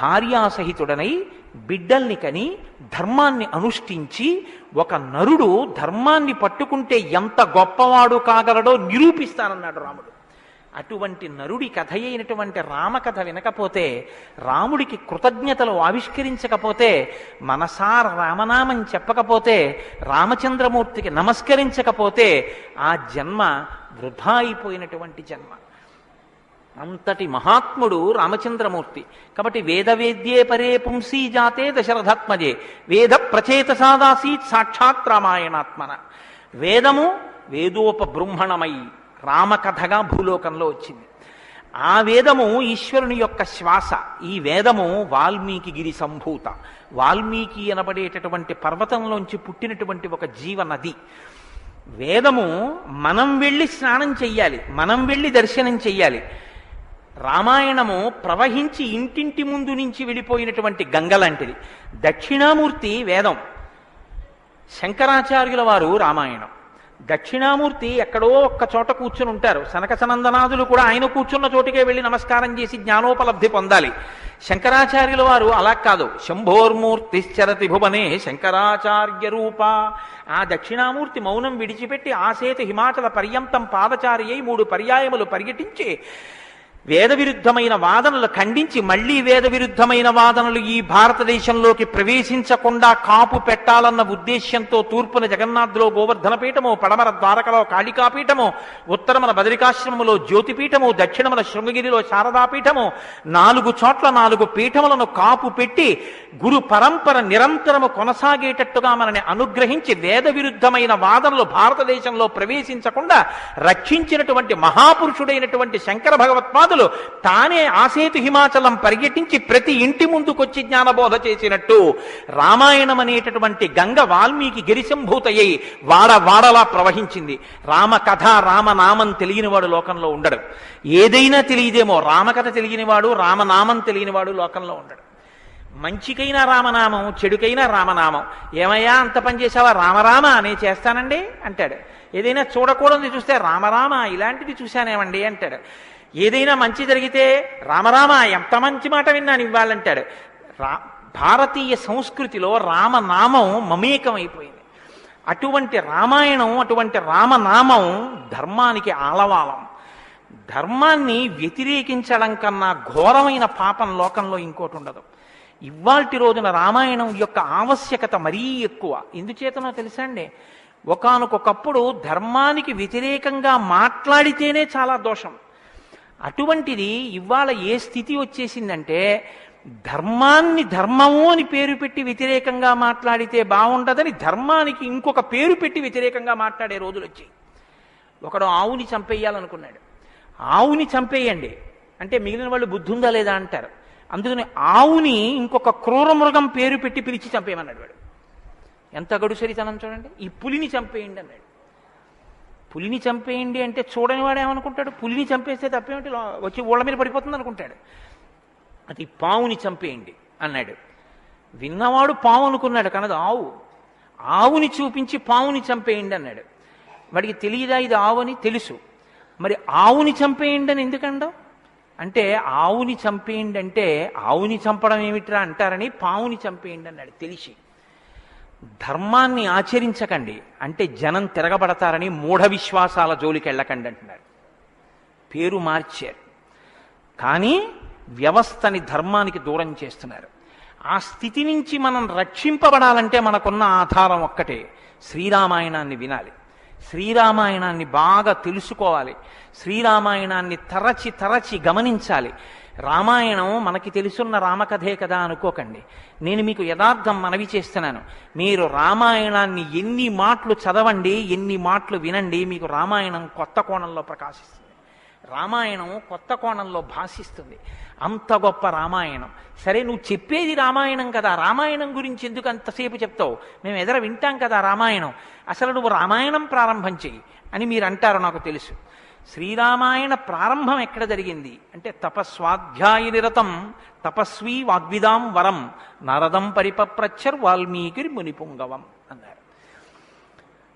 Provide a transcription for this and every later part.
భార్యాసహితుడనై బిడ్డల్ని కని ధర్మాన్ని అనుష్ఠించి ఒక నరుడు ధర్మాన్ని పట్టుకుంటే ఎంత గొప్పవాడు కాగలడో నిరూపిస్తానన్నాడు రాముడు. అటువంటి నరుడి కథ అయినటువంటి రామకథ వినకపోతే, రాముడికి కృతజ్ఞతలు ఆవిష్కరించకపోతే, మనసార రామనామం చెప్పకపోతే, రామచంద్రమూర్తికి నమస్కరించకపోతే ఆ జన్మ వృధా అయిపోయినటువంటి జన్మ. అంతటి మహాత్ముడు రామచంద్రమూర్తి. కాబట్టి వేదవేద్యే పరే పుంసీ జాతే దశరథాత్మజే వేద ప్రచేతసాదాసీత్ సాక్షాత్ రామాయణాత్మన. వేదము వేదోపబృంహణమై రామకథగా భూలోకంలో వచ్చింది. ఆ వేదము ఈశ్వరుని యొక్క శ్వాస. ఈ వేదము వాల్మీకి గిరి సంభూత. వాల్మీకి అనబడేటటువంటి పర్వతంలోంచి పుట్టినటువంటి ఒక జీవనది. వేదము మనం వెళ్ళి స్నానం చెయ్యాలి, మనం వెళ్ళి దర్శనం చెయ్యాలి. రామాయణము ప్రవహించి ఇంటింటి ముందు నుంచి వెళ్ళిపోయినటువంటి గంగ లాంటిది. దక్షిణామూర్తి వేదం, శంకరాచార్యుల వారు రామాయణం. దక్షిణామూర్తి ఎక్కడో ఒక్క చోట కూర్చుని ఉంటారు. సనక సనందనాదులు కూడా ఆయన కూర్చున్న చోటుకే వెళ్ళి నమస్కారం చేసి జ్ఞానోపలబ్ధి పొందాలి. శంకరాచార్యుల వారు అలా కాదు. శంభోర్మూర్తిశ్చరతి భువనే శంకరాచార్య రూప. ఆ దక్షిణామూర్తి మౌనం విడిచిపెట్టి ఆసేత హిమాచల పర్యంతం పాదచారి అయి 3 పర్యాయములు పర్యటించి వేద విరుద్ధమైన వాదనలు ఖండించి, మళ్లీ వేద విరుద్ధమైన వాదనలు ఈ భారతదేశంలోకి ప్రవేశించకుండా కాపు పెట్టాలన్న ఉద్దేశ్యంతో తూర్పున జగన్నాథ్లో గోవర్ధన పీఠము, పడమర ద్వారకలో కాళికాపీఠము, ఉత్తరమున బదరికాశ్రమములో జ్యోతిపీఠము, దక్షిణమున శృంగగిరిలో శారదాపీఠము, 4 చోట్ల 4 పీఠములను కాపు పెట్టి గురు పరంపర నిరంతరము కొనసాగేటట్టుగా మనని అనుగ్రహించి వేద విరుద్ధమైన వాదనలు భారతదేశంలో ప్రవేశించకుండా రక్షించినటువంటి మహాపురుషుడైనటువంటి శంకర భగవత్పాదులు తానే ఆసేతు హిమాచలం పర్యటించి ప్రతి ఇంటి ముందుకొచ్చి జ్ఞానబోధ చేసినట్టు రామాయణం అనేటటువంటి గంగ వాల్మీకి గిరిశంభూతయ్యి వాడవాడలా ప్రవహించింది. రామకథ రామనామం తెలియనివాడు లోకంలో ఉండడు. ఏదైనా తెలియదేమో, రామకథ తెలియనివాడు రామనామం తెలియనివాడు లోకంలో ఉండడు. మంచికైనా రామనామం, చెడుకైనా రామనామం. ఏమయ్యా అంత పని చేసావా? రామరామ నేను చేస్తానండి అంటాడు. ఏదైనా చూడకూడదు చూస్తే రామరామ ఇలాంటిది చూశానేమండి అంటాడు. ఏదైనా మంచి జరిగితే రామరామ ఎంత మంచి మాట విన్నాను ఇవ్వాలంటాడు. భారతీయ సంస్కృతిలో రామనామం మమేకమైపోయింది. అటువంటి రామాయణం, అటువంటి రామనామం ధర్మానికి ఆలవాలం. ధర్మాన్ని వ్యతిరేకించడం కన్నా ఘోరమైన పాపం లోకంలో ఇంకోటి ఉండదు. ఇవాల్టి రోజున రామాయణం యొక్క ఆవశ్యకత మరీ ఎక్కువ. ఎందుచేతనో తెలుసా అండి? ఒకానొకప్పుడు ధర్మానికి వ్యతిరేకంగా మాట్లాడితేనే చాలా దోషం. అటువంటిది ఇవాళ ఏ స్థితి వచ్చేసిందంటే, ధర్మాన్ని ధర్మము అని పేరు పెట్టి వ్యతిరేకంగా మాట్లాడితే బాగుండదని ధర్మానికి ఇంకొక పేరు పెట్టి వ్యతిరేకంగా మాట్లాడే రోజులు వచ్చాయి. ఒకడు ఆవుని చంపేయాలనుకున్నాడు. ఆవుని చంపేయండి అంటే మిగిలిన వాళ్ళు బుద్ధి ఉందా లేదా అంటారు. అందుకని ఆవుని ఇంకొక క్రూర మృగం పేరు పెట్టి పిలిచి చంపేయమన్నాడు వాడు. ఎంత గడుసరితనం చూడండి. ఈ పులిని చంపేయండి అన్నాడు. పులిని చంపేయండి అంటే చూడని వాడు ఏమనుకుంటాడు? పులిని చంపేస్తే తప్పేమిటి, వచ్చి ఊళ్ళ మీద పడిపోతుంది అనుకుంటాడు. అది పావుని చంపేయండి అన్నాడు. విన్నవాడు పావు అనుకున్నాడు, కనదు ఆవు. ఆవుని చూపించి పావుని చంపేయండి అన్నాడు. వాడికి తెలియదా ఇది ఆవు అని? తెలుసు. మరి ఆవుని చంపేయండి అని ఎందుకండవు అంటే, ఆవుని చంపేయండి అంటే ఆవుని చంపడం ఏమిట్రా అంటారని పావుని చంపేయండి అన్నాడు తెలిసి. ధర్మాన్ని ఆచరించకండి అంటే జనం తిరగబడతారని మూఢ విశ్వాసాల జోలికి వెళ్ళకండి అంటున్నారు. పేరు మార్చారు కానీ వ్యవస్థని ధర్మానికి దూరం చేస్తున్నారు. ఆ స్థితి నుంచి మనం రక్షింపబడాలంటే మనకున్న ఆధారం ఒక్కటే, శ్రీరామాయణాన్ని వినాలి, శ్రీరామాయణాన్ని బాగా తెలుసుకోవాలి, శ్రీరామాయణాన్ని తరచి తరచి గమనించాలి. రామాయణం మనకి తెలుసున్న రామకథే కదా అనుకోకండి. నేను మీకు యథార్థం మనవి చేస్తున్నాను. మీరు రామాయణాన్ని ఎన్ని మాటలు చదవండి, ఎన్ని మాటలు వినండి, మీకు రామాయణం కొత్త కోణంలో ప్రకాశిస్తుంది. రామాయణం కొత్త కోణంలో భాషిస్తుంది. అంత గొప్ప రామాయణం. సరే నువ్వు చెప్పేది రామాయణం కదా, రామాయణం గురించి ఎందుకు అంతసేపు చెప్తావు? మేము ఎదర వింటాం కదా రామాయణం. అసలు నువ్వు రామాయణం ప్రారంభం చెయ్యి అని మీరు అంటారు, నాకు తెలుసు. శ్రీరామాయణ ప్రారంభం ఎక్కడ జరిగింది అంటే, తపస్వాధ్యాయ నిరతం తపస్వీ వాగ్విదాం వరం నారదం పరిపప్రచ్చర్ వాల్మీకి మునిపుంగవం అన్నారు.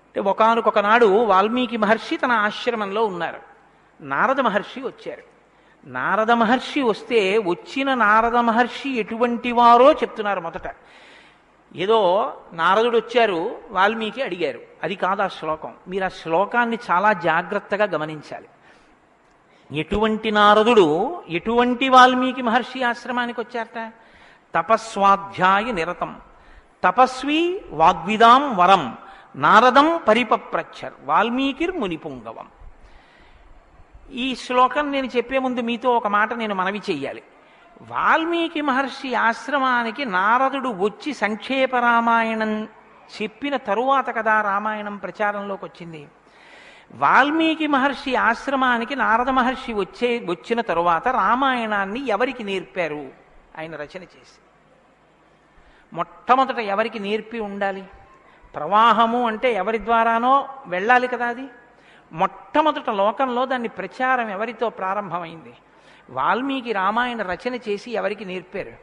అంటే ఒకానొక నాడు వాల్మీకి మహర్షి తన ఆశ్రమంలో ఉన్నారు. నారద మహర్షి వచ్చారు. నారద మహర్షి వస్తే వచ్చిన నారద మహర్షి ఎటువంటి వారో చెప్తున్నారు మొదట. ఏదో నారదుడు వచ్చారు, వాల్మీకి అడిగారు, అది కాదు ఆ శ్లోకం. మీరు ఆ శ్లోకాన్ని చాలా జాగ్రత్తగా గమనించాలి. ఎటువంటి నారదుడు ఎటువంటి వాల్మీకి మహర్షి ఆశ్రమానికి వచ్చారట? తపస్వాధ్యాయ నిరతం తపస్వి వాగ్విదాం వరం నారదం పరిపప్రచ్చర్ వాల్మీకిర్ మునిపుంగవం. ఈ శ్లోకం నేను చెప్పే ముందు మీతో ఒక మాట నేను మనవి చెయ్యాలి. వాల్మీకి మహర్షి ఆశ్రమానికి నారదుడు వచ్చి సంక్షేప రామాయణం చెప్పిన తరువాత కదా రామాయణం ప్రచారంలోకి వచ్చింది. వాల్మీకి మహర్షి ఆశ్రమానికి నారద మహర్షి వచ్చిన తరువాత రామాయణాన్ని ఎవరికి నేర్పారు? ఆయన రచన చేసి మొట్టమొదట ఎవరికి నేర్పి ఉండాలి? ప్రవాహము అంటే ఎవరి ద్వారానో వెళ్ళాలి కదా. అది మొట్టమొదట లోకంలో దాన్ని ప్రచారం ఎవరితో ప్రారంభమైంది? వాల్మీకి రామాయణ రచన చేసి ఎవరికి నేర్పారు?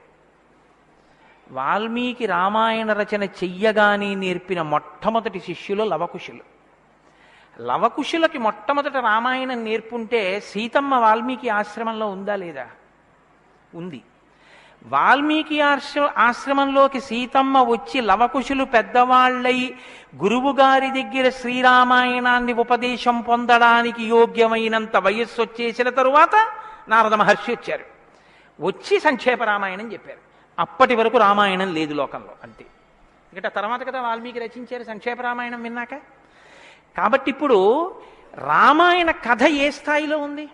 వాల్మీకి రామాయణ రచన చెయ్యగానే నేర్పిన మొట్టమొదటి శిష్యులు లవకుశులు. లవకుశులకి మొట్టమొదట రామాయణం నేర్పుంటే సీతమ్మ వాల్మీకి ఆశ్రమంలో ఉందా లేదా? ఉంది. వాల్మీకి ఆశ్రమంలోకి సీతమ్మ వచ్చి లవకుశులు పెద్దవాళ్ళై గురువుగారి దగ్గర శ్రీరామాయణాన్ని ఉపదేశం పొందడానికి యోగ్యమైనంత వయస్సు వచ్చేసిన తరువాత నారద మహర్షి వచ్చారు. వచ్చి సంక్షేప రామాయణం చెప్పారు. అప్పటి వరకు రామాయణం లేదు లోకంలో, అంతే. ఎందుకంటే తర్వాత కదా వాల్మీకి రచించారు సంక్షేప రామాయణం విన్నాక. కాబట్టి ఇప్పుడు రామాయణ కథ ఏ స్థాయిలో ఉంది,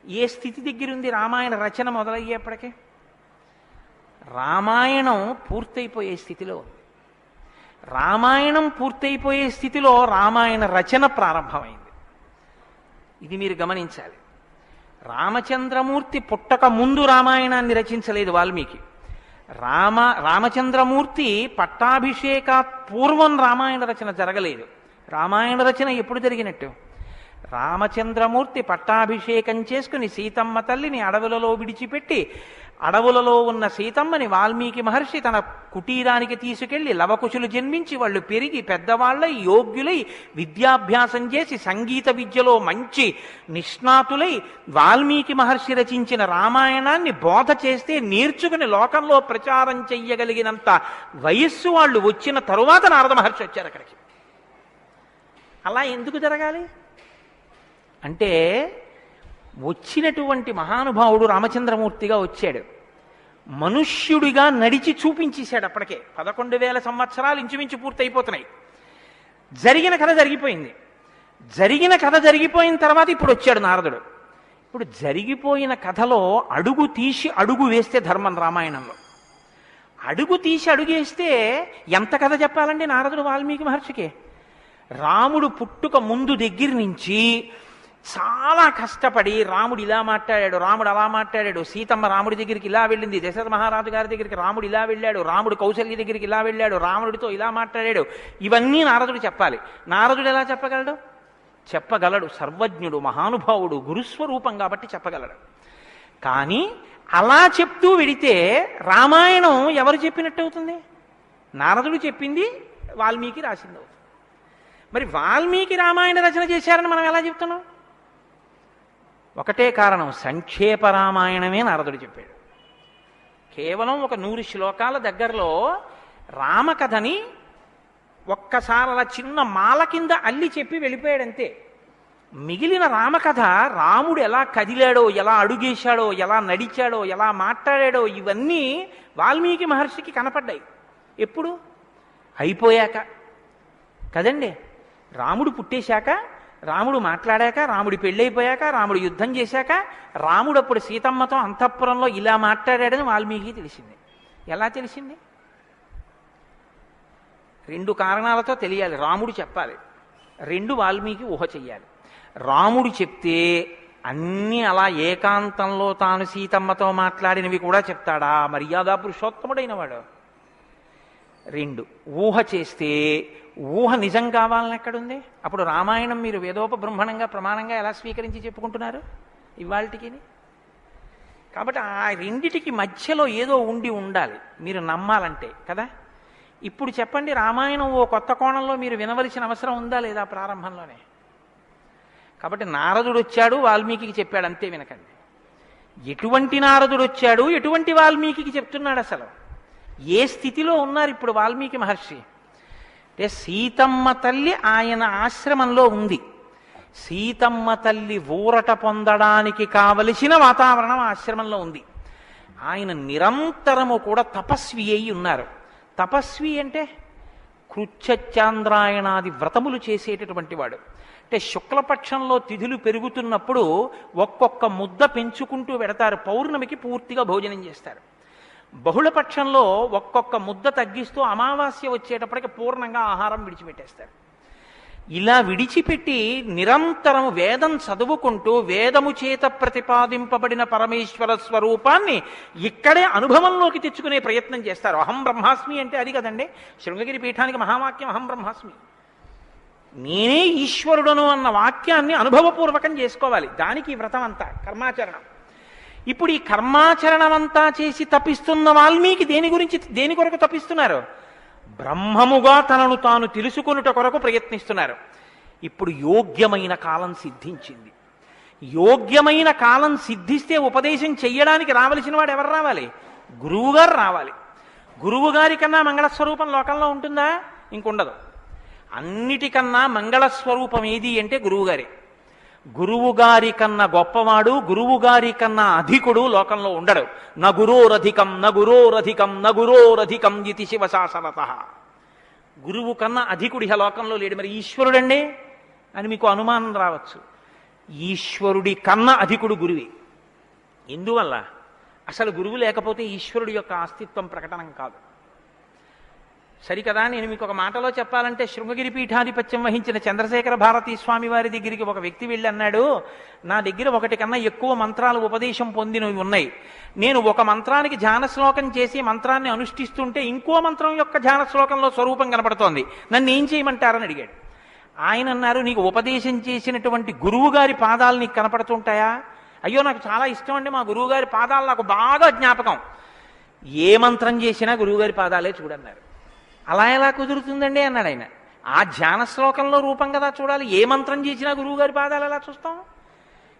ఏ స్థితి దగ్గర ఉంది? రామాయణ రచన మొదలయ్యేప్పటికే రామాయణం పూర్తయిపోయే స్థితిలో ఉంది. రామాయణం పూర్తయిపోయే స్థితిలో రామాయణ రచన ప్రారంభమైంది. ఇది మీరు గమనించాలి. రామచంద్రమూర్తి పుట్టక ముందు రామాయణాన్ని రచించలేదు వాల్మీకి. రామచంద్రమూర్తి పట్టాభిషేకాత్ పూర్వం రామాయణ రచన జరగలేదు. రామాయణ రచన ఎప్పుడు జరిగినట్టు? రామచంద్రమూర్తి పట్టాభిషేకం చేసుకుని సీతమ్మ తల్లిని అడవులలో విడిచిపెట్టి అడవులలో ఉన్న సీతమ్మని వాల్మీకి మహర్షి తన కుటీరానికి తీసుకెళ్లి లవకుశులు జన్మించి వాళ్ళు పెరిగి పెద్దవాళ్ళై యోగ్యులై విద్యాభ్యాసం చేసి సంగీత విద్యలో మంచి నిష్ణాతులై వాల్మీకి మహర్షి రచించిన రామాయణాన్ని బోధ చేస్తే నేర్చుకుని లోకంలో ప్రచారం చెయ్యగలిగినంత వయస్సు వాళ్ళు వచ్చిన తరువాత నారద మహర్షి వచ్చారు అక్కడికి. అలా ఎందుకు జరగాలి అంటే, వచ్చినటువంటి మహానుభావుడు రామచంద్రమూర్తిగా వచ్చాడు, మనుష్యుడిగా నడిచి చూపించేశాడు. అప్పటికే 11,000 సంవత్సరాలు ఇంచుమించు పూర్తయిపోతున్నాయి. జరిగిన కథ జరిగిపోయింది. జరిగిన కథ జరిగిపోయిన తర్వాత ఇప్పుడు వచ్చాడు నారదుడు. ఇప్పుడు జరిగిపోయిన కథలో అడుగు తీసి అడుగు వేస్తే ధర్మం. రామాయణంలో అడుగు తీసి అడుగేస్తే ఎంత కథ చెప్పాలండి నారదుడు వాల్మీకి మహర్షికి? రాముడు పుట్టుక ముందు దగ్గర నుంచి చాలా కష్టపడి రాముడు ఇలా మాట్లాడాడు, రాముడు అలా మాట్లాడాడు, సీతమ్మ రాముడి దగ్గరికి ఇలా వెళ్ళింది, దశరథ మహారాజు గారి దగ్గరికి రాముడు ఇలా వెళ్ళాడు, రాముడు కౌశల్య దగ్గరికి ఇలా వెళ్ళాడు, రాముడితో ఇలా మాట్లాడాడు, ఇవన్నీ నారదుడు చెప్పాలి. నారదుడు ఎలా చెప్పగలడు? చెప్పగలడు. సర్వజ్ఞుడు, మహానుభావుడు, గురుస్వరూపం కాబట్టి చెప్పగలడు. కానీ అలా చెప్తూ వెడితే రామాయణం ఎవరు చెప్పినట్టు అవుతుంది? నారదుడు చెప్పింది వాల్మీకి రాసింది అవుతుంది. మరి వాల్మీకి రామాయణ రచన చేశారని మనం ఎలా చెప్తున్నాం? ఒకటే కారణం, సంక్షేప రామాయణమే నారదుడు చెప్పాడు. కేవలం ఒక 100 శ్లోకాల దగ్గరలో రామకథని ఒక్కసారి అలా చిన్న మాల కింద అల్లి చెప్పి వెళ్ళిపోయాడంతే. మిగిలిన రామకథ రాముడు ఎలా కదిలాడో, ఎలా అడుగేశాడో, ఎలా నడిచాడో, ఎలా మాట్లాడాడో ఇవన్నీ వాల్మీకి మహర్షికి కనపడ్డాయి. ఎప్పుడు? అయిపోయాక కదండి. రాముడు పుట్టేశాక, రాముడు మాట్లాడాక, రాముడి పెళ్ళైపోయాక, రాముడు యుద్ధం చేశాక, రాముడు అప్పుడు సీతమ్మతో అంతఃపురంలో ఇలా మాట్లాడాడని వాల్మీకి తెలిసింది. ఎలా తెలిసింది? 2 కారణాలతో తెలియాలి. రాముడు చెప్పాలి, 2 వాల్మీకి ఊహ చెయ్యాలి. రాముడు చెప్తే అన్నీ అలా ఏకాంతంలో తాను సీతమ్మతో మాట్లాడినవి కూడా చెప్తాడా? మర్యాదా పురుషోత్తముడైన వాడు. 2 ఊహ చేస్తే ఊహ నిజం కావాలని ఎక్కడుంది? అప్పుడు రామాయణం మీరు వేదోపబ్రహ్మణంగా ప్రమాణంగా ఎలా స్వీకరించి చెప్పుకుంటున్నారు ఇవాళకి? కాబట్టి ఆ రెండిటికి మధ్యలో ఏదో ఉండాలి మీరు నమ్మాలంటే కదా. ఇప్పుడు చెప్పండి, రామాయణం ఓ కొత్త కోణంలో మీరు వినవలసిన అవసరం ఉందా లేదా ప్రారంభంలోనే? కాబట్టి నారదుడు వచ్చాడు, వాల్మీకి చెప్పాడు, అంతే. వినకండి. ఎటువంటి నారదుడు వచ్చాడు, ఎటువంటి వాల్మీకి చెప్తున్నాడు, అసలు ఏ స్థితిలో ఉన్నారు ఇప్పుడు వాల్మీకి మహర్షి అంటే సీతమ్మ తల్లి ఆయన ఆశ్రమంలో ఉంది. సీతమ్మ తల్లి ఊరట పొందడానికి కావలసిన వాతావరణం ఆశ్రమంలో ఉంది. ఆయన నిరంతరము కూడా తపస్వి అయి ఉన్నారు. తపస్వి అంటే కృచ్ఛచాంద్రాయణాది వ్రతములు చేసేటటువంటి వాడు. అంటే శుక్లపక్షంలో తిథులు పెరుగుతున్నప్పుడు ఒక్కొక్క ముద్ద పెంచుకుంటూ పెడతారు. పౌర్ణమికి పూర్తిగా భోజనం చేస్తారు. బహుళపక్షంలో ఒక్కొక్క ముద్ద తగ్గిస్తూ అమావాస్య వచ్చేటప్పటికి పూర్ణంగా ఆహారం విడిచిపెట్టేస్తారు. ఇలా విడిచిపెట్టి నిరంతరం వేదం చదువుకుంటూ వేదము చేత ప్రతిపాదింపబడిన పరమేశ్వర స్వరూపాన్ని ఇక్కడే అనుభవంలోకి తెచ్చుకునే ప్రయత్నం చేస్తారు. అహం బ్రహ్మాస్మి అంటే అది కదండి శృంగగిరి పీఠానికి మహావాక్యం, అహం బ్రహ్మాస్మి, నేనే ఈశ్వరుడను అన్న వాక్యాన్ని అనుభవపూర్వకం చేసుకోవాలి. దానికి ఈ వ్రతం అంతా కర్మాచరణం. ఇప్పుడు ఈ కర్మాచరణం అంతా చేసి తపిస్తున్న వాల్మీకి దేని కొరకు తపిస్తున్నారు? బ్రహ్మముగా తనను తాను తెలుసుకొనుట కొరకు ప్రయత్నిస్తున్నారు. ఇప్పుడు యోగ్యమైన కాలం సిద్ధించింది. యోగ్యమైన కాలం సిద్ధిస్తే ఉపదేశం చెయ్యడానికి రావలసిన వాడు ఎవరు రావాలి? గురువుగారు రావాలి. గురువుగారి కన్నా మంగళస్వరూపం లోకంలో ఉంటుందా? ఇంకుండదు. అన్నిటికన్నా మంగళస్వరూపం ఏది అంటే గురువుగారే. గురువుగారి కన్నా గొప్పవాడు, గురువుగారి కన్నా అధికుడు లోకంలో ఉండడు. నగురోరధికం నగురోరధికం నగురోరధికం ఇది శివశాసనత. గురువు కన్నా అధికుడు ఇహ లోకంలో లేడు. మరి ఈశ్వరుడండి అని మీకు అనుమానం రావచ్చు. ఈశ్వరుడి కన్నా అధికుడు గురువే. ఎందువల్ల? అసలు గురువు లేకపోతే ఈశ్వరుడి యొక్క అస్తిత్వం ప్రకటనం కాదు. సరికదా? నేను మీకు ఒక మాటలో చెప్పాలంటే శృంగగిరి పీఠాధిపత్యం వహించిన చంద్రశేఖర భారతీ స్వామి వారి దగ్గరికి ఒక వ్యక్తి వెళ్ళి అన్నాడు, నా దగ్గర ఒకటి కన్నా ఎక్కువ మంత్రాలు ఉపదేశం పొందినవి ఉన్నాయి. నేను ఒక మంత్రానికి ధ్యాన శ్లోకం చేసి మంత్రాన్ని అనుష్ఠిస్తుంటే ఇంకో మంత్రం యొక్క ధ్యాన శ్లోకంలో స్వరూపం కనపడుతోంది, నన్ను ఏం చేయమంటారని అడిగాడు. ఆయన అన్నారు, నీకు ఉపదేశం చేసినటువంటి గురువు గారి పాదాలు నీకు కనపడుతుంటాయా? అయ్యో నాకు చాలా ఇష్టం అండి, మా గురువు గారి పాదాలు నాకు బాగా జ్ఞాపకం. ఏ మంత్రం చేసినా గురువుగారి పాదాలే చూడన్నారు. అలా ఎలా కుదురుతుందండి అన్నాడు ఆయన. ఆ ధ్యాన శ్లోకంలో రూపం కదా చూడాలి. ఏ మంత్రం చేసినా గురువుగారి పాదాలు ఎలా చూస్తాం?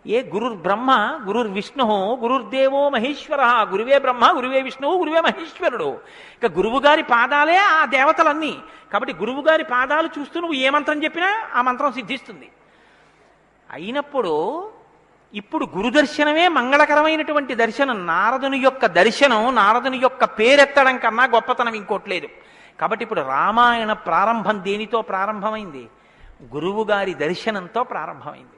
ఏ గురుర్ బ్రహ్మ గురుర్ విష్ణు గురుర్దేవో మహేశ్వర, గురువే బ్రహ్మ గురువే విష్ణువు గురువే మహేశ్వరుడు. ఇక గురువుగారి పాదాలే ఆ దేవతలన్నీ. కాబట్టి గురువుగారి పాదాలు చూస్తూ నువ్వు ఏ మంత్రం చెప్పినా ఆ మంత్రం సిద్ధిస్తుంది. అయినప్పుడు ఇప్పుడు గురుదర్శనమే మంగళకరమైనటువంటి దర్శనం. నారదుని యొక్క దర్శనం, నారదుని యొక్క పేరెత్తడం కన్నా గొప్పతనం ఇంకోట్లేదు. కాబట్టి ఇప్పుడు రామాయణ ప్రారంభం దేనితో ప్రారంభమైంది? గురువుగారి దర్శనంతో ప్రారంభమైంది.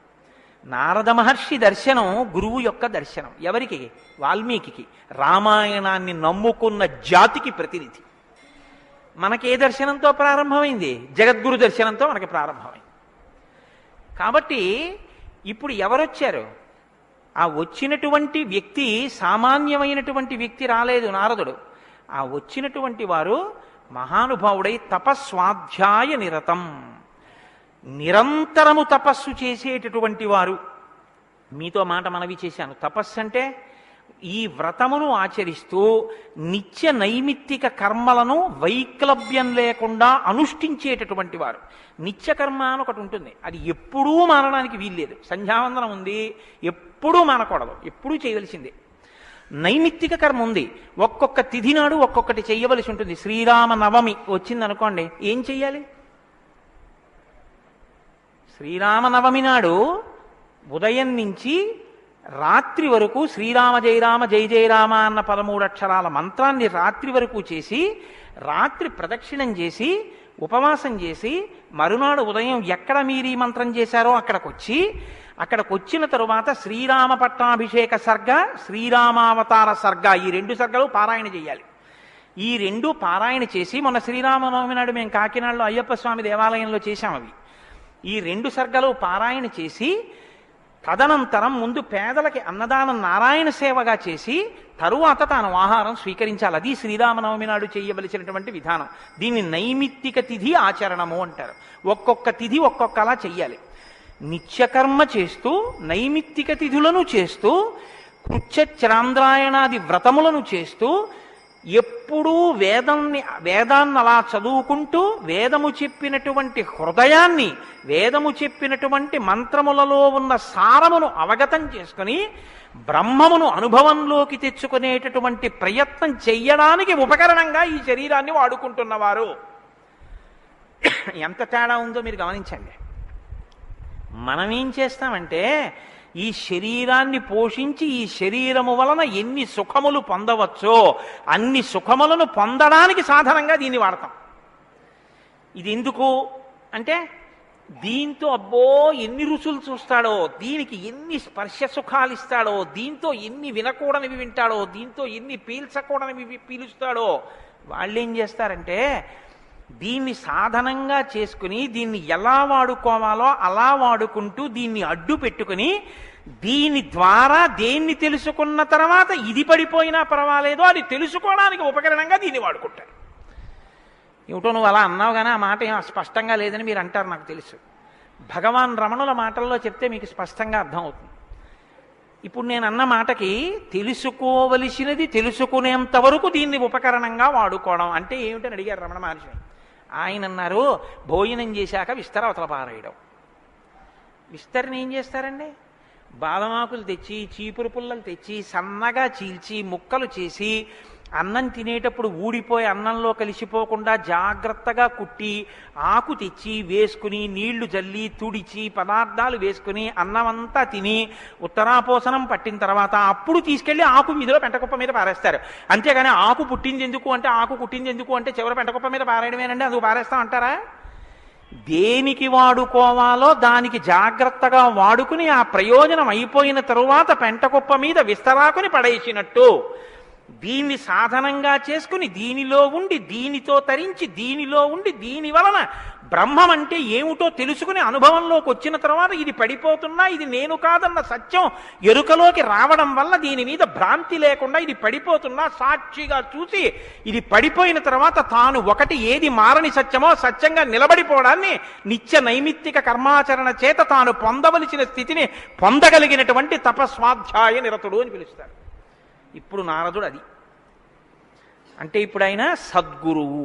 నారద మహర్షి దర్శనం గురువు యొక్క దర్శనం. ఎవరికి? వాల్మీకి. రామాయణాన్ని నమ్ముకున్న జాతికి ప్రతినిధి. మనకే దర్శనంతో ప్రారంభమైంది? జగద్గురు దర్శనంతో మనకి ప్రారంభమైంది. కాబట్టి ఇప్పుడు ఎవరొచ్చారు? ఆ వచ్చినటువంటి వ్యక్తి సామాన్యమైనటువంటి వ్యక్తి రాలేదు, నారదుడు. ఆ వచ్చినటువంటి వారు మహానుభావుడై తపస్వాధ్యాయ నిరతం, నిరంతరము తపస్సు చేసేటటువంటి వారు. మీతో మాట మనవి చేశాను. తపస్సు అంటే ఈ వ్రతమును ఆచరిస్తూ నిత్య నైమిత్తిక కర్మలను వైక్లభ్యం లేకుండా అనుష్ఠించేటటువంటి వారు. నిత్యకర్మ అని ఒకటి ఉంటుంది, అది ఎప్పుడూ మానడానికి వీల్లేదు. సంధ్యావందనం ఉంది, ఎప్పుడూ మానకూడదు, ఎప్పుడూ చేయవలసిందే. నైమిత్తిక కర్మ ఉంది, ఒక్కొక్క తిథి నాడు ఒక్కొక్కటి చెయ్యవలసి ఉంటుంది. శ్రీరామ నవమి వచ్చిందనుకోండి, ఏం చెయ్యాలి? శ్రీరామనవమి నాడు ఉదయం నుంచి రాత్రి వరకు శ్రీరామ జయరామ జయ జయరామ అన్న 13 అక్షరాల మంత్రాన్ని రాత్రి వరకు చేసి, రాత్రి ప్రదక్షిణం చేసి, ఉపవాసం చేసి, మరునాడు ఉదయం ఎక్కడ మీరు ఈ మంత్రం చేశారో అక్కడికి వచ్చిన తరువాత శ్రీరామ పట్టాభిషేక సర్గ, శ్రీరామావతార సర్గ, ఈ 2 సర్గలు పారాయణ చేయాలి. ఈ 2 పారాయణ చేసి, మొన్న శ్రీరామనవమి నాడు మేము కాకినాడలో అయ్యప్ప స్వామి దేవాలయంలో చేశాం. అవి ఈ 2 సర్గలు పారాయణ చేసి, తదనంతరం ముందు పేదలకి అన్నదానం నారాయణ సేవగా చేసి, తరువాత తాను ఆహారం స్వీకరించాలి. అది శ్రీరామనవమి నాడు చేయవలసినటువంటి విధానం. దీన్ని నైమిత్తిక తిథి ఆచరణము అంటారు. ఒక్కొక్క తిథి ఒక్కొక్కలా చెయ్యాలి. నిత్యకర్మ చేస్తూ, నైమిత్తిక తిథులను చేస్తూ, కృచ్ఛచాంద్రాయణాది వ్రతములను చేస్తూ, ఎప్పుడూ వేదాన్ని అలా చదువుకుంటూ వేదము చెప్పినటువంటి హృదయాన్ని, వేదము చెప్పినటువంటి మంత్రములలో ఉన్న సారమును అవగతం చేసుకుని బ్రహ్మమును అనుభవంలోకి తెచ్చుకునేటటువంటి ప్రయత్నం చెయ్యడానికి ఉపకరణంగా ఈ శరీరాన్ని వాడుకుంటున్నవారు. ఎంత తేడా ఉందో మీరు గమనించండి. మనం ఏం చేస్తామంటే ఈ శరీరాన్ని పోషించి ఈ శరీరము వలన ఎన్ని సుఖములు పొందవచ్చో అన్ని సుఖములను పొందడానికి సాధనంగా దీన్ని వాడతాం. ఇది ఎందుకు అంటే దీంతో అబ్బో ఎన్ని రుచులు చూస్తాడో, దీనికి ఎన్ని స్పర్శ సుఖాలు ఇస్తాడో, దీంతో ఎన్ని వినకూడనివి వింటాడో, దీంతో ఎన్ని పీల్చకూడనివి పీలుస్తాడో. వాళ్ళు ఏం చేస్తారంటే దీన్ని సాధనంగా చేసుకుని దీన్ని ఎలా వాడుకోవాలో అలా వాడుకుంటూ దీన్ని అడ్డు పెట్టుకుని దీని ద్వారా దేన్ని తెలుసుకున్న తర్వాత ఇది పడిపోయినా పర్వాలేదో అది తెలుసుకోవడానికి ఉపకరణంగా దీన్ని వాడుకుంటారు. ఏమిటో నువ్వు అలా అన్నావు కానీ ఆ మాట ఏం స్పష్టంగా లేదని మీరు అంటారు, నాకు తెలుసు. భగవాన్ రమణుల మాటల్లో చెప్తే మీకు స్పష్టంగా అర్థమవుతుంది. ఇప్పుడు నేను అన్న మాటకి తెలుసుకోవలసినది తెలుసుకునేంత వరకు దీన్ని ఉపకరణంగా వాడుకోవడం అంటే ఏమిటని అడిగారు రమణ మహర్షి. ఆయన అన్నారు, భోజనం చేశాక విస్తర అవతల పారేయడం. విస్తరని ఏం చేస్తారండి? బాదమాకులు తెచ్చి, చీపురు పుల్లలు తెచ్చి, సన్నగా చీల్చి ముక్కలు చేసి అన్నం తినేటప్పుడు ఊడిపోయి అన్నంలో కలిసిపోకుండా జాగ్రత్తగా కుట్టి ఆకు తెచ్చి వేసుకుని నీళ్లు జల్లి తుడిచి పదార్థాలు వేసుకుని అన్నమంతా తిని ఉత్తరాపోసనం పట్టిన తర్వాత అప్పుడు తీసుకెళ్లి ఆకు మీదలో పెంటకుప్ప మీద పారేస్తారు. అంతేగాని ఆకు పుట్టింది ఎందుకు అంటే ఆకు కుట్టింది ఎందుకు అంటే చివరి పెంటకుప్ప మీద పారేయడమేనండి, అందుకు పారేస్తాం అంటారా? దేనికి వాడుకోవాలో దానికి జాగ్రత్తగా వాడుకుని ఆ ప్రయోజనం అయిపోయిన తరువాత పెంటకుప్ప మీద విస్తరాకుని పడేసినట్టు దీన్ని సాధనంగా చేసుకుని దీనిలో ఉండి దీనితో తరించి దీనిలో ఉండి దీని వలన బ్రహ్మం అంటే ఏమిటో తెలుసుకుని అనుభవంలోకి వచ్చిన తర్వాత ఇది పడిపోతున్నా ఇది నేను కాదన్న సత్యం ఎరుకలోకి రావడం వల్ల దీని మీద భ్రాంతి లేకుండా ఇది పడిపోతున్నా సాక్షిగా చూసి ఇది పడిపోయిన తర్వాత తాను ఒకటి ఏది మారని సత్యమో సత్యంగా నిలబడిపోవడాన్ని నిత్య నైమిత్తిక కర్మాచరణ చేత తాను పొందవలసిన స్థితిని పొందగలిగినటువంటి తపస్వాధ్యాయ నిరతుడు అని పిలుస్తారు. ఇప్పుడు నారదుడు అది అంటే ఇప్పుడు ఆయన సద్గురువు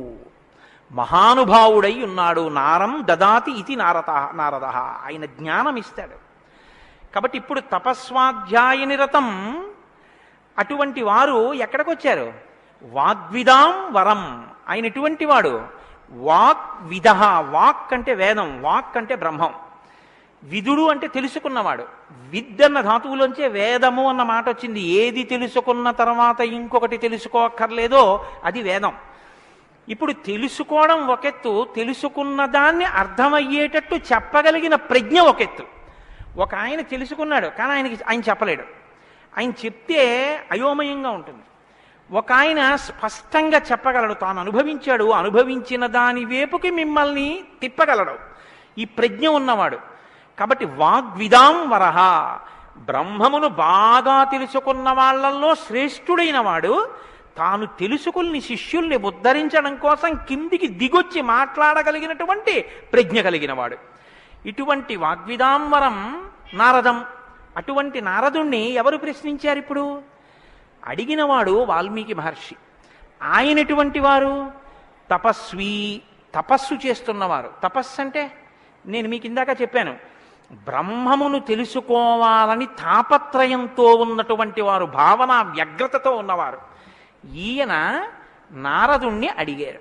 మహానుభావుడై ఉన్నాడు. నారం దదాతి ఇది నారద, ఆయన జ్ఞానం ఇస్తాడు. కాబట్టి ఇప్పుడు తపస్వాధ్యాయ నిరతం అటువంటి వారు ఎక్కడికి వచ్చారు? వాగ్విదాం వరం. ఆయన ఎటువంటి వాడు? వాగ్విద. వాక్ అంటే వేదం, వాక్ అంటే బ్రహ్మం, విదుడు అంటే తెలుసుకున్నవాడు. విద్ అన్న ధాతువులోంచే వేదము అన్న మాట వచ్చింది. ఏది తెలుసుకున్న తర్వాత ఇంకొకటి తెలుసుకోక్కర్లేదో అది వేదం. ఇప్పుడు తెలుసుకోవడం ఒకెత్తు, తెలుసుకున్న దాన్ని అర్థమయ్యేటట్టు చెప్పగలిగిన ప్రజ్ఞ ఒకెత్తు. ఒక ఆయన తెలుసుకున్నాడు కానీ ఆయన చెప్పలేడు, ఆయన చెప్తే అయోమయంగా ఉంటుంది. ఒక ఆయన స్పష్టంగా చెప్పగలడు, తాను అనుభవించాడు, అనుభవించిన దాని వైపుకి మిమ్మల్ని తిప్పగలడు, ఈ ప్రజ్ఞ ఉన్నవాడు. కాబట్టి వాగ్విదాం వరహ, బ్రహ్మమును బాగా తెలుసుకున్న వాళ్ళల్లో శ్రేష్ఠుడైన వాడు తాను తెలుసుకుని శిష్యుల్ని ఉద్ధరించడం కోసం కిందికి దిగొచ్చి మాట్లాడగలిగినటువంటి ప్రజ్ఞ కలిగిన వాడు. ఇటువంటి వాగ్విదాంవరం నారదం. అటువంటి నారదుణ్ణి ఎవరు ప్రశ్నించారు? ఇప్పుడు అడిగినవాడు వాల్మీకి మహర్షి. ఆయన ఎటువంటి వారు? తపస్వి, తపస్సు చేస్తున్నవారు. తపస్సు అంటే నేను మీకు ఇందాక చెప్పాను, బ్రహ్మమును తెలుసుకోవాలని తాపత్రయంతో ఉన్నటువంటి వారు, భావన వ్యగ్రతతో ఉన్నవారు. ఈయన నారదుణ్ణి అడిగారు.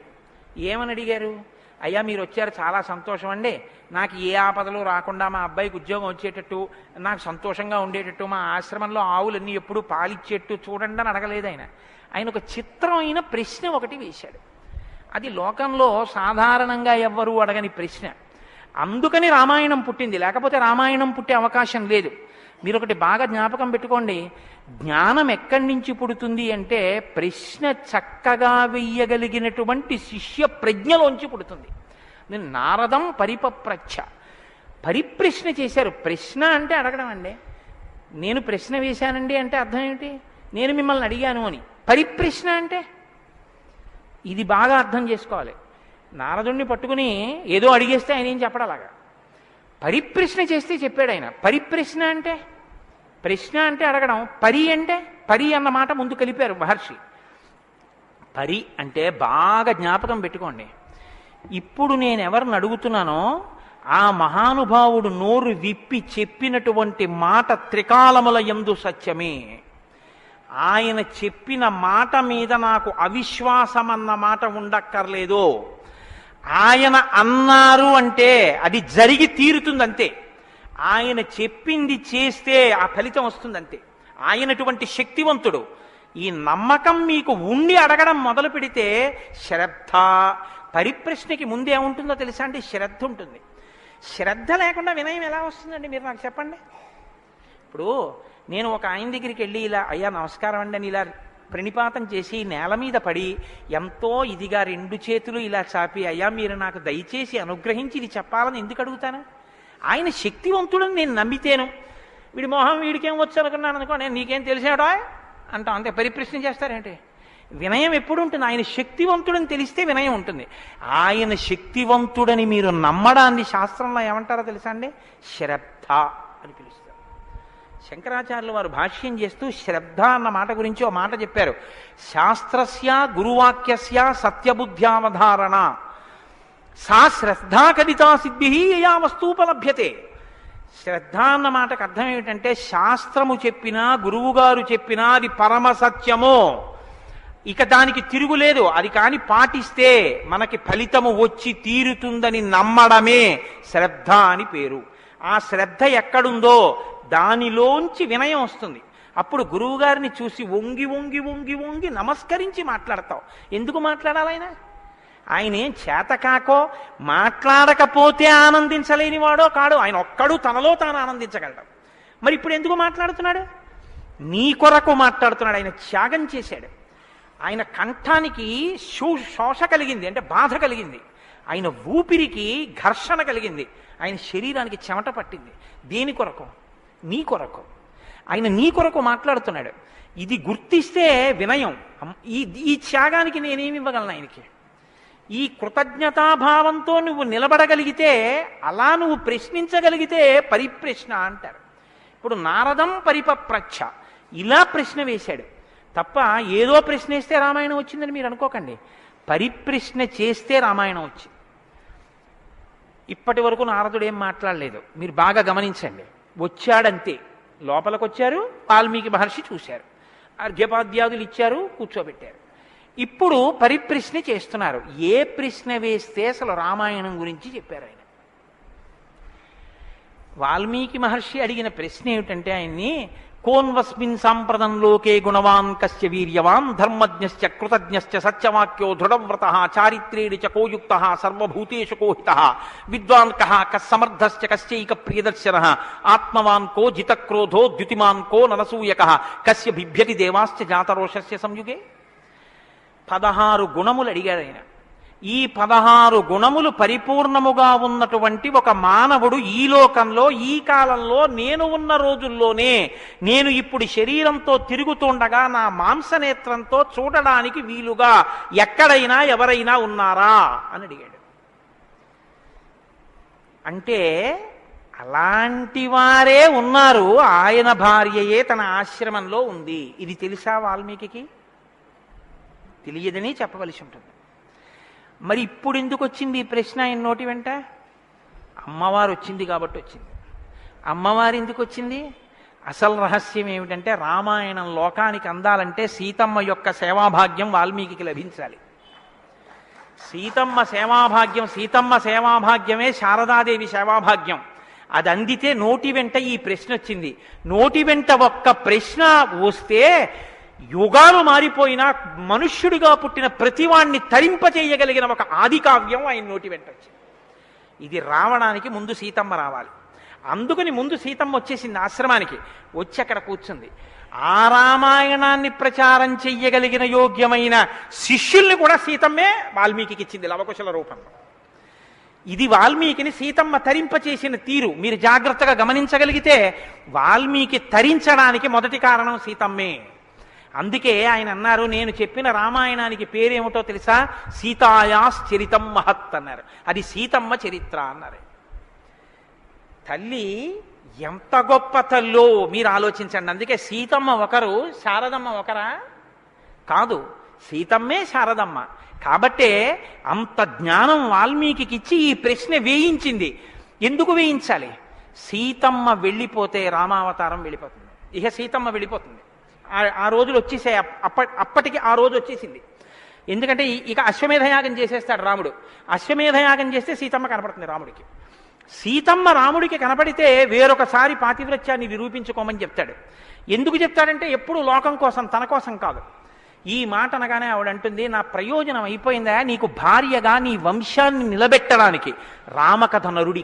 ఏమని అడిగారు? అయ్యా మీరు వచ్చారు, చాలా సంతోషం అండి, నాకు ఏ ఆపదలు రాకుండా మా అబ్బాయికి ఉద్యోగం వచ్చేటట్టు, నాకు సంతోషంగా ఉండేటట్టు, మా ఆశ్రమంలో ఆవులన్నీ ఎప్పుడు పాలిచ్చేట్టు చూడండి అని అడగలేదు ఆయన. ఆయన ఒక చిత్రమైన ప్రశ్న ఒకటి వేశాడు. అది లోకంలో సాధారణంగా ఎవ్వరూ అడగని ప్రశ్న. అందుకని రామాయణం పుట్టింది, లేకపోతే రామాయణం పుట్టే అవకాశం లేదు. మీరు ఒకటి బాగా జ్ఞాపకం పెట్టుకోండి, జ్ఞానం ఎక్కడి నుంచి పుడుతుంది అంటే ప్రశ్న చక్కగా వెయ్యగలిగినటువంటి శిష్య ప్రజ్ఞలోంచి పుడుతుంది. నేను నారదం పరిపప్రచ్ఛ, పరిప్రశ్న చేశారు. ప్రశ్న అంటే అడగడం అండి. నేను ప్రశ్న వేశానండి అంటే అర్థం ఏమిటి? నేను మిమ్మల్ని అడిగాను అని. పరిప్రశ్న అంటే ఇది బాగా అర్థం చేసుకోవాలి. నారదుణ్ణి పట్టుకుని ఏదో అడిగేస్తే ఆయన ఏం చెప్పడు, అలాగా పరిప్రశ్న చేస్తే చెప్పాడు ఆయన. పరిప్రశ్న అంటే, ప్రశ్న అంటే అడగడం, పరి అంటే, పరి అన్న మాట ముందు కలిపారు మహర్షి. పరి అంటే బాగా జ్ఞాపకం పెట్టుకోండి. ఇప్పుడు నేను ఎవరిని అడుగుతున్నానో ఆ మహానుభావుడు నోరు విప్పి చెప్పినటువంటి మాట త్రికాలముల యందు సత్యమే. ఆయన చెప్పిన మాట మీద నాకు అవిశ్వాసం అన్న మాట ఉండక్కర్లేదు. ఆయన అన్నారు అంటే అది జరిగి తీరుతుందంతే. ఆయన చెప్పింది చేస్తే ఆ ఫలితం వస్తుందంతే. ఆయనటువంటి శక్తివంతుడు. ఈ నమ్మకం మీకు ఉండి అడగడం మొదలు పెడితే శ్రద్ధ, పరిప్రశ్నకి ముందేముంటుందో తెలుసా అండి? శ్రద్ధ ఉంటుంది. శ్రద్ధ లేకుండా వినయం ఎలా వస్తుందండి? మీరు నాకు చెప్పండి. ఇప్పుడు నేను ఒక ఆయన దగ్గరికి వెళ్ళి ఇలా అయ్యా నమస్కారం అండి అని ఇలా ప్రణిపాతం చేసి నేల మీద పడి ఎంతో ఇదిగా 2 చేతులు ఇలా చాపి అయ్యా మీరు నాకు దయచేసి అనుగ్రహించి ఇది చెప్పాలని ఎందుకు అడుగుతాను? ఆయన శక్తివంతుడని నేను నమ్మితేను. వీడి మొహం వీడికేం వచ్చు అనుకున్నాను అనుకో, నేను నీకేం తెలిసాడో అంటాం అంతే. పరిప్రశ్న చేస్తారేంటి? వినయం ఎప్పుడు ఉంటుంది? ఆయన శక్తివంతుడని తెలిస్తే వినయం ఉంటుంది. ఆయన శక్తివంతుడని మీరు నమ్మడాన్ని శాస్త్రంలో ఏమంటారో తెలుసా అండి? శ్రద్ధ అని పిలుస్తారు. శంకరాచార్యులు వారు భాష్యం చేస్తూ శ్రద్ధ అన్న మాట గురించి ఓ మాట చెప్పారు. శాస్త్రస్య గురువాక్యస్య సత్యబుద్ధ్యావధారణ సా శ్రద్ధా కదితా సిద్ధి యా వస్తూపలభ్యతే. శ్రద్ధ అన్న మాటకు అర్థం ఏమిటంటే శాస్త్రము చెప్పినా గురువుగారు చెప్పినా అది పరమ సత్యమో, ఇక దానికి తిరుగులేదు, అది కాని పాటిస్తే మనకి ఫలితము వచ్చి తీరుతుందని నమ్మడమే శ్రద్ధ అని పేరు. ఆ శ్రద్ధ ఎక్కడుందో దానిలోంచి వినయం వస్తుంది. అప్పుడు గురువుగారిని చూసి వంగి వంగి వంగి వంగి నమస్కరించి మాట్లాడతావు. ఎందుకు మాట్లాడాలి? ఆయన ఏం చేతకాకో మాట్లాడకపోతే ఆనందించలేని వాడో కాడు. ఆయన ఒక్కడు తనలో తాను ఆనందించగలడు. మరి ఇప్పుడు ఎందుకు మాట్లాడుతున్నాడు? నీ కొరకు మాట్లాడుతున్నాడు. ఆయన త్యాగం చేశాడు. ఆయన కంఠానికి శోష కలిగింది, అంటే బాధ కలిగింది. ఆయన ఊపిరికి ఘర్షణ కలిగింది. ఆయన శరీరానికి చెమట పట్టింది. దేని కొరకు? నీ కొరకు. ఆయన నీ కొరకు మాట్లాడుతున్నాడు. ఇది గుర్తిస్తే వినయం. ఈ త్యాగానికి నేనేమి ఇవ్వగలను ఆయనకి? ఈ కృతజ్ఞతాభావంతో నువ్వు నిలబడగలిగితే, అలా నువ్వు ప్రశ్నించగలిగితే పరిప్రశ్న అంటారు. ఇప్పుడు నారదం పరిపప్రచ్ఛ ఇలా ప్రశ్న వేశాడు తప్ప ఏదో ప్రశ్న వేస్తే రామాయణం వచ్చిందని మీరు అనుకోకండి. పరిప్రశ్న చేస్తే రామాయణం వచ్చింది. ఇప్పటి వరకు నారదుడు ఏం మాట్లాడలేదు, మీరు బాగా గమనించండి. వచ్చాడంతే. లోపలికి వచ్చారు, వాల్మీకి మహర్షి చూశారు, అర్ఘ్యపాద్యాదులు ఇచ్చారు, కూర్చోబెట్టారు. ఇప్పుడు పరిప్రశ్న చేస్తున్నారు. ఏ ప్రశ్న వేస్తే అసలు రామాయణం గురించి చెప్పారు ఆయన? వాల్మీకి మహర్షి అడిగిన ప్రశ్న ఏమిటంటే ఆయన్ని, కోన్వస్మిన్ సాంప్రదం లోకే గుణవాన్ కస్య వీర్యవాన్ ధర్మజ్ఞశ్చ కృతజ్ఞశ్చ సత్యవాక్యో దృఢవ్రతః చారిత్రేణ చ కోయుక్తః సర్వభూతేషు కోహితః విద్వాన్ కః కస్సమర్థశ్చ కస్యైక ప్రియదర్శనః ఆత్మవాన్ కో జితక్రోధో ద్యుతిమాన్ కో నరసూయకః కస్య బిభ్యతి దేవాశ్చ జాతరోషస్య సంయుగే. 16 గుణములు అడిగాడు ఆయన. ఈ 16 గుణములు పరిపూర్ణముగా ఉన్నటువంటి ఒక మానవుడు ఈ లోకంలో ఈ కాలంలో నేను ఉన్న రోజుల్లోనే, నేను ఇప్పుడు శరీరంతో తిరుగుతుండగా నా మాంసనేత్రంతో చూడడానికి వీలుగా ఎక్కడైనా ఎవరైనా ఉన్నారా అని అడిగాడు. అంటే అలాంటి వారే ఉన్నారు. ఆయన భార్యయే తన ఆశ్రమంలో ఉంది. ఇది తెలుసా వాల్మీకి? తెలియదని చెప్పవలసి ఉంటుంది. మరి ఇప్పుడు ఎందుకు వచ్చింది ఈ ప్రశ్న ఆయన నోటి వెంట? అమ్మవారు వచ్చింది కాబట్టి వచ్చింది. అమ్మవారు ఎందుకు వచ్చింది? అసలు రహస్యం ఏమిటంటే, రామాయణం లోకానికి అందాలంటే సీతమ్మ యొక్క సేవాభాగ్యం వాల్మీకి లభించాలి. సీతమ్మ సేవాభాగ్యమే శారదాదేవి సేవాభాగ్యం. అది అందితే నోటి వెంట ఈ ప్రశ్న వచ్చింది. నోటి వెంట ఒక్క ప్రశ్న వస్తే యుగాలు మారిపోయినా మనుష్యుడిగా పుట్టిన ప్రతివాణ్ణి తరింపచేయగలిగిన ఒక ఆది కావ్యం ఆయన నోటి వెంట వచ్చింది. ఇది రావడానికి ముందు సీతమ్మ రావాలి. అందుకని ముందు సీతమ్మ వచ్చేసింది ఆశ్రమానికి. వచ్చి అక్కడ కూర్చుంది. ఆ రామాయణాన్ని ప్రచారం చెయ్యగలిగిన యోగ్యమైన శిష్యుల్ని కూడా సీతమ్మే వాల్మీకి ఇచ్చింది లవకుశల రూపంలో. ఇది వాల్మీకిని సీతమ్మ తరింపచేసిన తీరు మీరు జాగ్రత్తగా గమనించగలిగితే, వాల్మీకి తరించడానికి మొదటి కారణం సీతమ్మే. అందుకే ఆయన అన్నారు, నేను చెప్పిన రామాయణానికి పేరేమిటో తెలుసా? సీతాయాశ్చరితం మహత్ అన్నారు. అది సీతమ్మ చరిత్ర అన్నారు. తల్లి ఎంత గొప్ప తల్లో మీరు ఆలోచించండి. అందుకే సీతమ్మ ఒకరు, శారదమ్మ ఒకరా? కాదు. సీతమ్మే శారదమ్మ. కాబట్టే అంత జ్ఞానం వాల్మీకి ఇచ్చి ఈ ప్రశ్న వేయించింది. ఎందుకు వేయించాలి? సీతమ్మ వెళ్ళిపోతే రామావతారం వెళ్ళిపోతుంది. ఇక సీతమ్మ వెళ్ళిపోతుంది. ఆ రోజులు వచ్చేసాయి. అప్పటికి ఆ రోజు వచ్చేసింది. ఎందుకంటే ఇక అశ్వమేధయాగం చేసేస్తాడు రాముడు. అశ్వమేధయాగం చేస్తే సీతమ్మ కనపడుతుంది రాముడికి. సీతమ్మ రాముడికి కనపడితే వేరొకసారి పాతివ్రత్యాన్ని నిరూపించుకోమని చెప్తాడు. ఎందుకు చెప్తాడంటే ఎప్పుడు లోకం కోసం, తన కోసం కాదు. ఈ మాట అనగానే ఆవిడంటుంది, నా ప్రయోజనం అయిపోయిందా, నీకు భార్యగా నీ వంశాన్ని నిలబెట్టడానికి రామకథ నరుడి